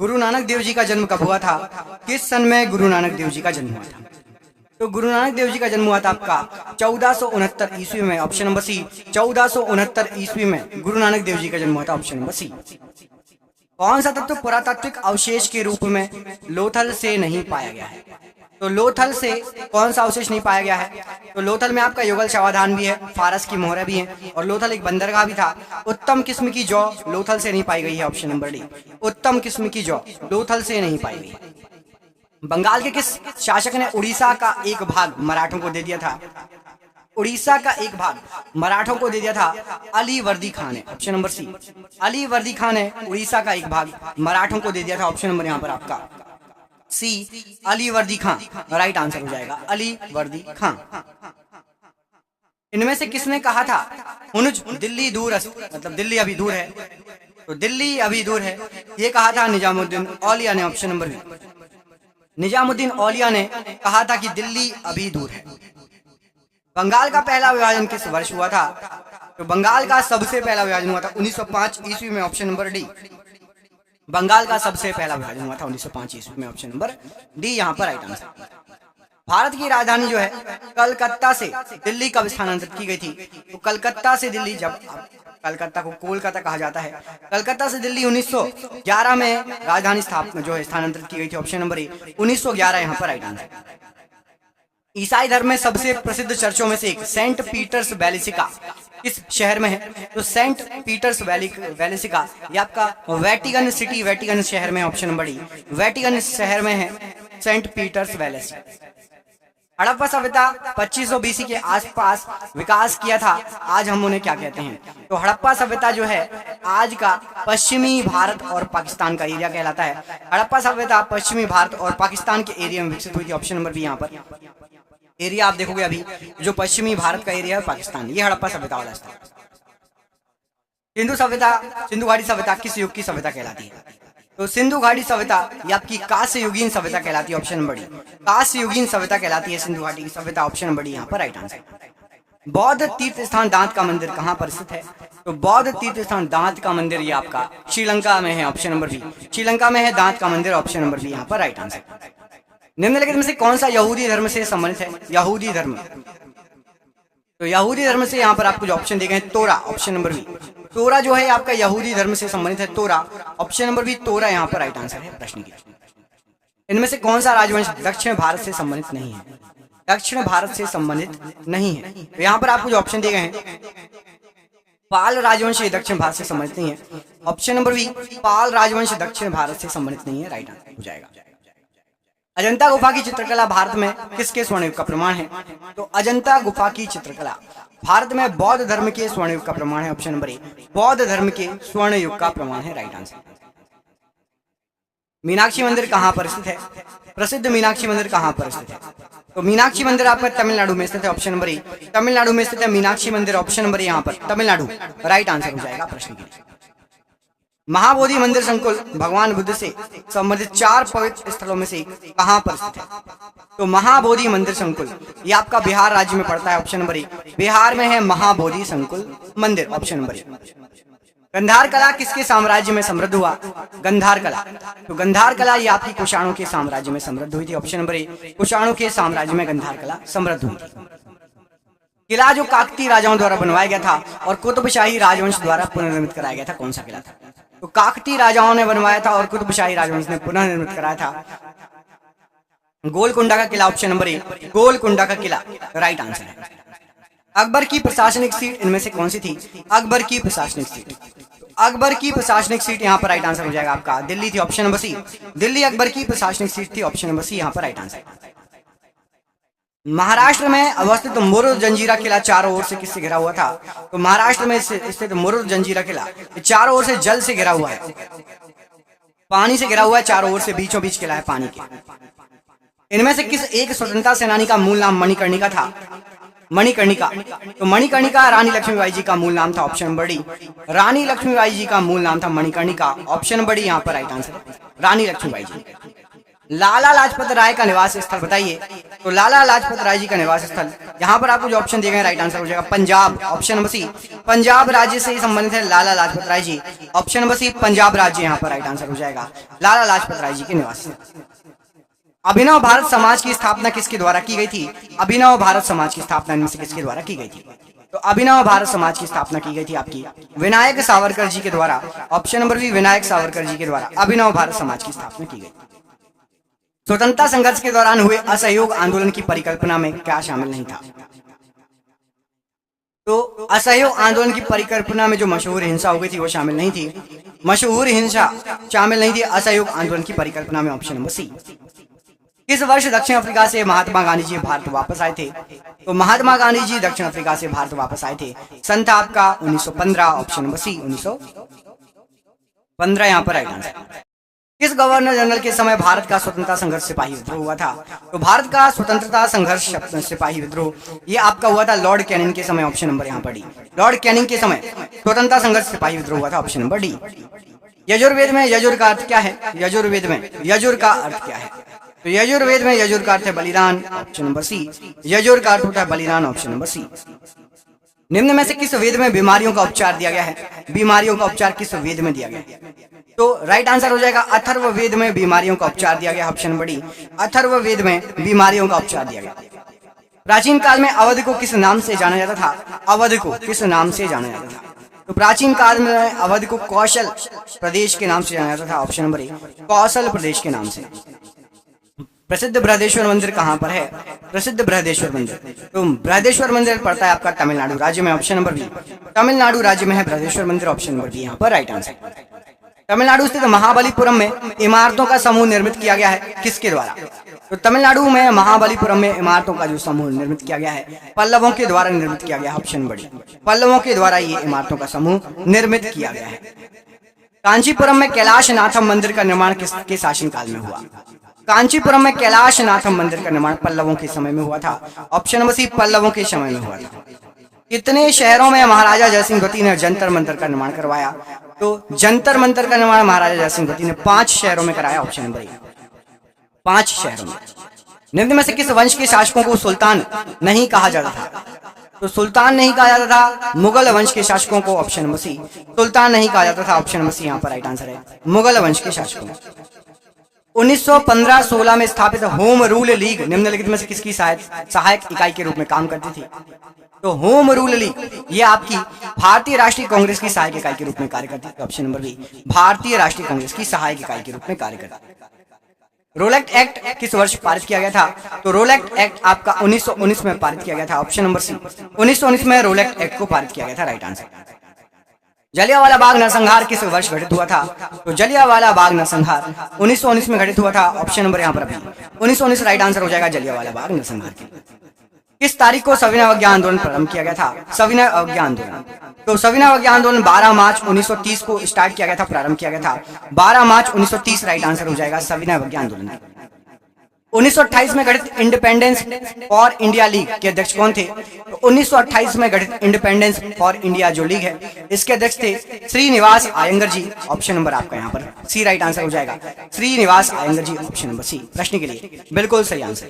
गुरु नानक देव जी का जन्म कब हुआ था? किस सन में गुरु नानक देव जी का जन्म हुआ था? तो गुरु नानक देव जी का जन्म हुआ था आपका 1469 ईस्वी में, ऑप्शन नंबर सी। 1469 ईस्वी में गुरु नानक देव जी का जन्म हुआ था, ऑप्शन नंबर सी। कौन सा तत्व पुरातात्विक अवशेष के रूप में लोथल से नहीं पाया गया है? तो लोथल से कौन सा अवशेष नहीं पाया गया है? तो लोथल में आपका युगल शवाधान भी है, फारस की मोहरें भी हैं, और लोथल एक बंदरगाह भी था। उत्तम किस्म की जौ लोथल से नहीं पाई गई है, ऑप्शन नंबर डी। उत्तम किस्म की जौ लोथल से नहीं पाई गई। बंगाल के किस शासक ने उड़ीसा का एक भाग मराठों को दे दिया था? उड़ीसा का एक भाग मराठों को दे दिया था अली वर्दी खान ने, ऑप्शन नंबर सी। अली वर्दी खान ने उड़ीसा का एक भाग मराठों को दे दिया था, ऑप्शन नंबर यहाँ पर आपका सी, अली वर्दी खान राइट आंसर हो जाएगा, अली वर्दी खान। इनमें से किसने कहा था हुनुज दिल्ली दूर मतलब दिल्ली अभी दूर है? तो दिल्ली अभी दूर है ये कहा था निजामुद्दीन औलिया ने, ऑप्शन नंबर बी। निजामुद्दीन औलिया ने कहा था कि दिल्ली अभी दूर है। बंगाल का पहला विभाजन किस वर्ष हुआ था? तो बंगाल का सबसे पहला विभाजन हुआ था 1905 ईस्वी में, ऑप्शन नंबर डी। बंगाल का सबसे पहला विभाजन हुआ था 1905 ईस्वी में, ऑप्शन नंबर डी यहाँ पर राइट आंसर। भारत की राजधानी जो है कलकत्ता से दिल्ली कब स्थानांतरित की गई थी? तो कलकत्ता से दिल्ली, जब कलकत्ता को कोलकाता कहा जाता है, कलकत्ता से दिल्ली 1911 में राजधानी स्थापना जो है स्थानांतरित की गई थी, ऑप्शन नंबर ए 1911 यहाँ पर राइट आंसर। ईसाई धर्म में सबसे प्रसिद्ध चर्चों में से एक सेंट पीटर्स बेसिलिका किस शहर में है? तो सेंट पीटर्स बेसिलिका ये आपका वेटिकन सिटी, वेटिकन शहर में, ऑप्शन नंबर डी। वेटिकन शहर में है सेंट पीटर्स बेसिलिका। हड़प्पा सभ्यता 2500 बीसी के आसपास विकास किया था, आज हम उन्हें क्या कहते हैं? तो हड़प्पा सभ्यता जो है आज का पश्चिमी भारत और पाकिस्तान का एरिया कहलाता है। हड़प्पा सभ्यता पश्चिमी भारत और पाकिस्तान के एरिया में विकसित हुई थी, ऑप्शन नंबर बी। यहाँ पर एरिया आप देखोगे अभी जो पश्चिमी भारत का एरिया है पाकिस्तान, ये हड़प्पा सभ्यता वाला स्थान। सिंधु सभ्यता, सिंधु घाटी सभ्यता किस युग की सभ्यता कहलाती है? तो सिंधु घाटी सभ्यता ये आपकी कांस्य युगीन सभ्यता कहलाती है, ऑप्शन नंबर डी। कांस्य युगीन सभ्यता कहलाती है सिंधु घाटी की सभ्यता, ऑप्शन नंबर डी यहाँ पर राइट आंसर। बौद्ध तीर्थ स्थान दांत का मंदिर कहाँ पर स्थित है? तो बौद्ध तीर्थ स्थान दांत का मंदिर ये आपका श्रीलंका में है, ऑप्शन नंबर बी। श्रीलंका में है दांत का मंदिर, ऑप्शन नंबर बी यहाँ पर राइट आंसर। निम्नलिखित में से कौन सा यहूदी धर्म से संबंधित है? यहूदी धर्म, तो यहूदी धर्म से यहाँ पर आपको जो ऑप्शन दिए गए हैं तोरा, ऑप्शन नंबर बी। तोरा जो है आपका यहूदी धर्म से संबंधित है, तोरा, ऑप्शन नंबर बी तोरा यहाँ पर राइट आंसर है प्रश्न की। इनमें से कौन सा राजवंश दक्षिण भारत से संबंधित नहीं है? दक्षिण भारत से संबंधित नहीं है, तो यहाँ पर आपको जो ऑप्शन दिए गए हैं पाल राजवंश दक्षिण भारत से संबंधित नहीं है, ऑप्शन नंबर बी पाल राजवंश दक्षिण भारत से संबंधित नहीं है, राइट आंसर हो जाएगा। अजंता गुफा की चित्रकला भारत में किसके स्वर्ण युग का प्रमाण है? तो अजंता गुफा की चित्रकला भारत में बौद्ध धर्म के स्वर्ण युग का प्रमाण है, ऑप्शन नंबर ए बौद्ध धर्म के स्वर्ण युग का प्रमाण है, राइट आंसर। मीनाक्षी मंदिर कहाँ पर स्थित है? प्रसिद्ध मीनाक्षी मंदिर कहाँ पर स्थित है? तो मीनाक्षी मंदिर आपका तमिलनाडु में स्थित है, ऑप्शन नंबर ए तमिलनाडु में स्थित है मीनाक्षी मंदिर, ऑप्शन नंबर यहाँ पर तमिलनाडु राइट आंसर हो जाएगा प्रश्न के लिए। महाबोधि मंदिर संकुल भगवान बुद्ध से संबंधित 4 पवित्र स्थलों में से कहां पर स्थित है? तो महाबोधि मंदिर संकुल ये आपका बिहार राज्य में पड़ता है, ऑप्शन नंबर ए बिहार में है महाबोधि संकुल मंदिर, ऑप्शन नंबर ए। गंधार कला किसके साम्राज्य में समृद्ध हुआ? गंधार कला, तो गंधार कला ये आपकी कुषाणों के साम्राज्य में समृद्ध हुई थी, ऑप्शन नंबर ए कुषाणों के साम्राज्य में गंधार कला समृद्ध हुई थी। किला जो काकतीय राजाओं द्वारा बनवाया गया था और कुतुबशाही राजवंश द्वारा पुनर्निर्मित कराया गया था, कौन सा किला था? तो काकतीय राजाओं ने बनवाया था और कुतुबशाही राजवंश ने पुनर्निर्मित कराया था गोलकुंडा का किला, ऑप्शन नंबर ए गोलकुंडा का किला राइट आंसर है। अकबर की प्रशासनिक सीट इनमें से कौन सी थी? अकबर की प्रशासनिक सीट, अकबर की प्रशासनिक सीट यहाँ पर राइट आंसर हो जाएगा आपका दिल्ली थी, option number C. Delhi Akbar की प्रशासनिक सीट थी, ऑप्शन नंबर सी यहाँ पर राइट आंसर। महाराष्ट्र में अवस्थित मुरुड जंजीरा किला चारों ओर से किससे घिरा हुआ था? तो महाराष्ट्र में स्थित मुरुड जंजीरा किला चारों ओर से जल से घिरा हुआ है, पानी से घिरा हुआ है, चारों ओर से बीचों बीच किला है पानी के। इनमें से किस एक स्वतंत्रता सेनानी का मूल नाम मणिकर्णिका था? मणिकर्णिका, तो मणिकर्णिका रानी लक्ष्मीबाई जी का मूल नाम था, ऑप्शन नंबर डी रानी लक्ष्मीबाई जी का मूल नाम था मणिकर्णिका, ऑप्शन नंबर डी यहाँ पर राइट आंसर रानी लक्ष्मीबाई जी। लाला लाजपत राय का निवास स्थल बताइए। तो लाला लाजपत राय जी का निवास स्थल, यहाँ पर आपको जो ऑप्शन दिए गए राइट आंसर हो जाएगा Punjab, option number C. Punjab राज्य से ही संबंधित है Lala Lajpat Rai ji, option number C Punjab राज्य यहाँ पर राइट आंसर हो जाएगा, लाला लाजपत राय जी के निवास। अभिनव भारत समाज की स्थापना किसके द्वारा की गई थी? अभिनव भारत समाज की स्थापना इनमें से किसके द्वारा की गई थी? तो अभिनव भारत समाज की स्थापना की गई थी आपकी विनायक सावरकर जी के द्वारा, option number B Vinayak Savarkar ji के द्वारा अभिनव भारत समाज की स्थापना की गई। स्वतंत्रता संघर्ष के दौरान हुए असहयोग आंदोलन की परिकल्पना में क्या शामिल नहीं था? तो असहयोग आंदोलन की परिकल्पना में जो मशहूर हिंसा हो गई थी वो शामिल नहीं थी, मशहूर हिंसा शामिल नहीं थी असहयोग आंदोलन की परिकल्पना में, ऑप्शन नंबर सी। किस वर्ष दक्षिण अफ्रीका से महात्मा गांधी जी भारत वापस आए थे? तो महात्मा गांधी जी दक्षिण अफ्रीका से भारत वापस आए थे सन था आपका 1915, ऑप्शन नंबर सी 1915 यहाँ पर राइट आंसर। किस गवर्नर जनरल के समय भारत का स्वतंत्रता संघर्ष सिपाही विद्रोह हुआ था? तो भारत का स्वतंत्रता संघर्ष सिपाही विद्रोह ये आपका हुआ था लॉर्ड कैनिंग के समय, ऑप्शन नंबर यहाँ पर डी। लॉर्ड कैनिंग के समय स्वतंत्रता संघर्ष सिपाही विद्रोह हुआ था, ऑप्शन नंबर डी। यजुर्वेद में यजुर का अर्थ क्या है? यजुर्वेद में यजुर का अर्थ क्या है? तो यजुर्वेद में यजुर का अर्थ है बलिदान, ऑप्शन नंबर सी। यजुर का अर्थ होता है बलिदान, ऑप्शन नंबर सी। निम्न में से किस वेद में बीमारियों का उपचार दिया गया है? बीमारियों का उपचार किस वेद में दिया गया है? तो राइट आंसर हो जाएगा अथर्व वेद में बीमारियों का उपचार दिया गया, option number D. Atharva Veda में बीमारियों का उपचार दिया गया। प्राचीन काल में अवध को किस नाम से जाना जाता था? अवध को किस नाम से जाना जाता था? तो प्राचीन काल में अवध को कौशल प्रदेश के नाम से जाना जाता था, ऑप्शन नंबर ए कौशल प्रदेश के नाम से। प्रसिद्ध बृहदेश्वर मंदिर कहाँ पर है? प्रसिद्ध बृहदेश्वर मंदिर, तो बृहदेश्वर मंदिर पड़ता है आपका तमिलनाडु राज्य में, ऑप्शन नंबर बी। तमिलनाडु राज्य में है बृहदेश्वर मंदिर, ऑप्शन नंबर बी यहाँ पर राइट आंसर। तमिलनाडु स्थित महाबलीपुरम में इमारतों का समूह निर्मित किया गया है किसके द्वारा? तो तमिलनाडु में महाबलीपुरम में इमारतों का जो समूह निर्मित किया गया है पल्लवों के द्वारा निर्मित किया गया है, ऑप्शन नंबर डी। पल्लवों के द्वारा ये इमारतों का समूह निर्मित किया गया है। कांचीपुरम में कैलाशनाथम मंदिर का निर्माण किसके शासनकाल में हुआ? कांचीपुरम में कैलाशनाथम मंदिर का निर्माण पल्लवों के समय में हुआ था, ऑप्शन नंबर सी पल्लवों के समय में हुआ था। कितने शहरों में महाराजा जयसिंह द्वितीय ने जंतर मंतर का निर्माण करवाया? तो जंतर मंतर का निर्माण महाराजा जयसिंह द्वितीय ने 5 शहरों में कराया, ऑप्शन नंबर ए 5 शहरों में। निम्न में से किस वंश के शासकों को सुल्तान नहीं कहा जाता था? तो सुल्तान नहीं कहा जाता था मुगल वंश के शासकों को, ऑप्शन नंबर सी। सुल्तान नहीं कहा जाता था, ऑप्शन नंबर सी यहाँ पर राइट आंसर है मुगल वंश के शासकों। 1915-16 में स्थापित होम रूल लीग निम्नलिखित में से किसकी सहायक इकाई के रूप में काम करती थी? तो होम रूल लीग ये आपकी भारतीय राष्ट्रीय कांग्रेस की सहायक इकाई के रूप में कार्य करती थी, ऑप्शन नंबर बी भारतीय राष्ट्रीय कांग्रेस की सहायक इकाई के रूप में कार्य करती थी। रोलेक्ट एक्ट किस वर्ष पारित किया गया था? तो रोलेक्ट एक्ट आपका 1919 में पारित किया गया था, ऑप्शन नंबर सी 1919 में रोलेक्ट एक्ट को पारित किया गया था, राइट आंसर। जलियांवाला बाग नरसंहार किस वर्ष घटित हुआ था? तो जलियांवाला बाग नरसंहार 1919 में घटित हुआ था, ऑप्शन नंबर यहाँ पर अभी 1919 राइट आंसर हो जाएगा जलियांवाला बाग नरसंहार के। किस तारीख को सविनय अवज्ञा आंदोलन प्रारंभ किया गया था? सविनय अवज्ञा आंदोलन, तो सविनय अवज्ञा आंदोलन 12 मार्च 1930 को स्टार्ट किया गया था, प्रारंभ किया गया था 12 मार्च 1930 राइट आंसर हो जाएगा सविनय अवज्ञा आंदोलन। 1928 में गठित इंडिपेंडेंस फॉर इंडिया लीग के अध्यक्ष कौन थे? तो 1928 में गठित इंडिपेंडेंस फॉर इंडिया जो लीग है इसके अध्यक्ष थे श्रीनिवास अयंगर जी, ऑप्शन नंबर आपका यहाँ पर सी राइट आंसर हो जाएगा श्रीनिवास अयंगर जी, ऑप्शन नंबर सी प्रश्न के लिए बिल्कुल सही आंसर।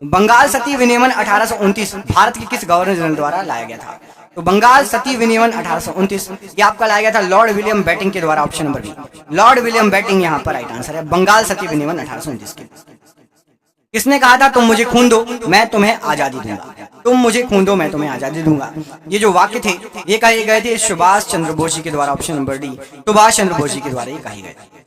बंगाल सती विनियमन 1829 भारत के किस गवर्नर जनरल द्वारा लाया गया था? तो बंगाल सती विनियमन 1829 ये आपका लाया गया था लॉर्ड विलियम बेटिंग के द्वारा, option number B Lord William Bentinck यहाँ पर राइट आंसर है बंगाल सती विनियमन 1829 के। किसने कहा था तुम मुझे खून दो मैं तुम्हें आजादी दूंगा? तुम मुझे खून दो मैं तुम्हें आजादी दूंगा, ये जो वाक्य थे ये कहे गए थे सुभाष चंद्र बोस जी के द्वारा, option number D Subhash Chandra Bose ji के द्वारा ये कहे गए थे।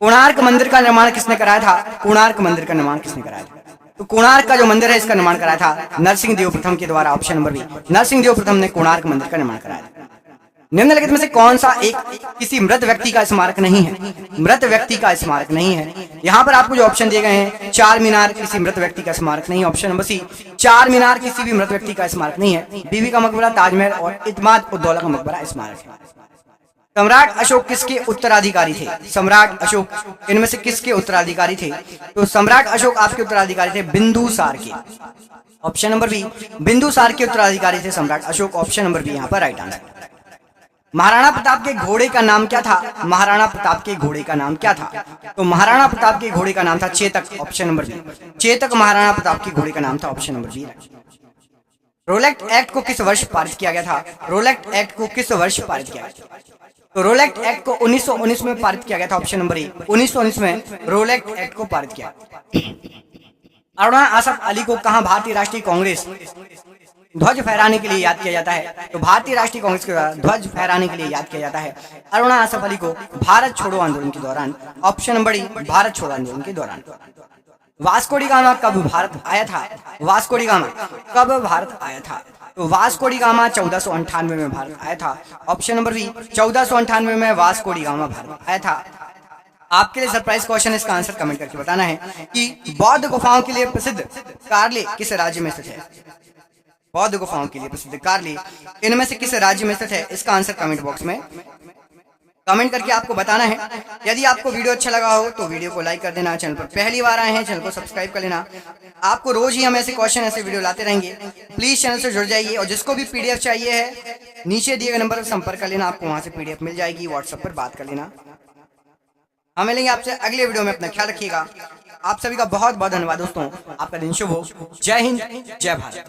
कोणार्क मंदिर का निर्माण किसने कराया था? कोणार्क मंदिर का निर्माण किसने कराया था? तो कोणार्क का जो मंदिर है इसका निर्माण कराया था नरसिंह देव प्रथम के द्वारा, option number B Narsingh Dev प्रथम ने कोणार्क मंदिर का निर्माण कराया था। निम्नलिखित में से कौन सा एक किसी मृत व्यक्ति का स्मारक नहीं है? मृत व्यक्ति का स्मारक नहीं है। यहाँ पर आपको जो ऑप्शन दिए गए हैं चार मीनार किसी मृत व्यक्ति का स्मारक नहीं है, ऑप्शन नंबर सी चार मीनार किसी भी मृत व्यक्ति का स्मारक नहीं है। बीबी का मकबरा, ताजमहल और इत्माद उद्दौला का मकबरा स्मारक है। सम्राट अशोक किसके उत्तराधिकारी थे? सम्राट अशोक इनमें से किसके उत्तराधिकारी थे? तो सम्राट अशोक आपके उत्तराधिकारी थे बिंदुसार के, ऑप्शन नंबर बी बिंदुसार के उत्तराधिकारी थे सम्राट अशोक, ऑप्शन नंबर बी यहाँ पर राइट आंसर। महाराणा प्रताप के घोड़े का नाम क्या था? महाराणा प्रताप के घोड़े का नाम क्या था? तो महाराणा प्रताप के घोड़े का नाम था Chetak, option number B. Chetak Maharana Pratap के घोड़े का नाम था, option number B. Rowlatt Act को किस वर्ष पारित किया गया था? रोलेट एक्ट को किस वर्ष पारित किया गया? तो रोलेट एक्ट को 1919 में पारित किया गया था, ऑप्शन नंबर ए। 1919 में रोलेट एक्ट को पारित किया। अरुणा आसफ अली को कहां भारतीय राष्ट्रीय कांग्रेस ध्वज फहराने के लिए याद किया जाता है? तो भारतीय राष्ट्रीय कांग्रेस के द्वारा ध्वज फहराने के लिए याद किया जाता है अरुणा आसफ अली को भारत छोड़ो आंदोलन के दौरान, ऑप्शन नंबर डी, भारत छोड़ो आंदोलन के दौरान। वास्को डी गामा कब भारत आया था? वास्को डी गामा कब भारत आया था? तो वास्को डी गामा 1498 में भारत आया था, ऑप्शन नंबर बी। 1498 में वास्को डी गामा भारत आया था। आपके लिए सरप्राइज क्वेश्चन, इसका आंसर कमेंट करके बताना है कि बौद्ध गुफाओं के लिए प्रसिद्ध कार्ले किस राज्य में स्थित है? बौद्ध गुफाओं के लिए प्रसिद्ध कार्ले इनमें से किस राज्य में स्थित है? इसका आंसर कमेंट बॉक्स में कमेंट करके आपको बताना है। यदि आपको वीडियो अच्छा लगा हो तो वीडियो को लाइक कर देना। चैनल पर पहली बार आए हैं, चैनल को सब्सक्राइब कर लेना। आपको रोज ही हम ऐसे क्वेश्चन, ऐसे वीडियो लाते रहेंगे। प्लीज चैनल से जुड़ जाइए और जिसको भी पीडीएफ चाहिए है नीचे दिए गए नंबर पर संपर्क कर लेना, आपको वहां से पीडीएफ मिल जाएगी। व्हाट्सएप पर बात कर लेना। हम मिलेंगे आपसे अगले वीडियो में। अपना ख्याल रखिएगा। आप सभी का बहुत बहुत धन्यवाद दोस्तों। आपका दिन शुभ हो। जय हिंद, जय भारत।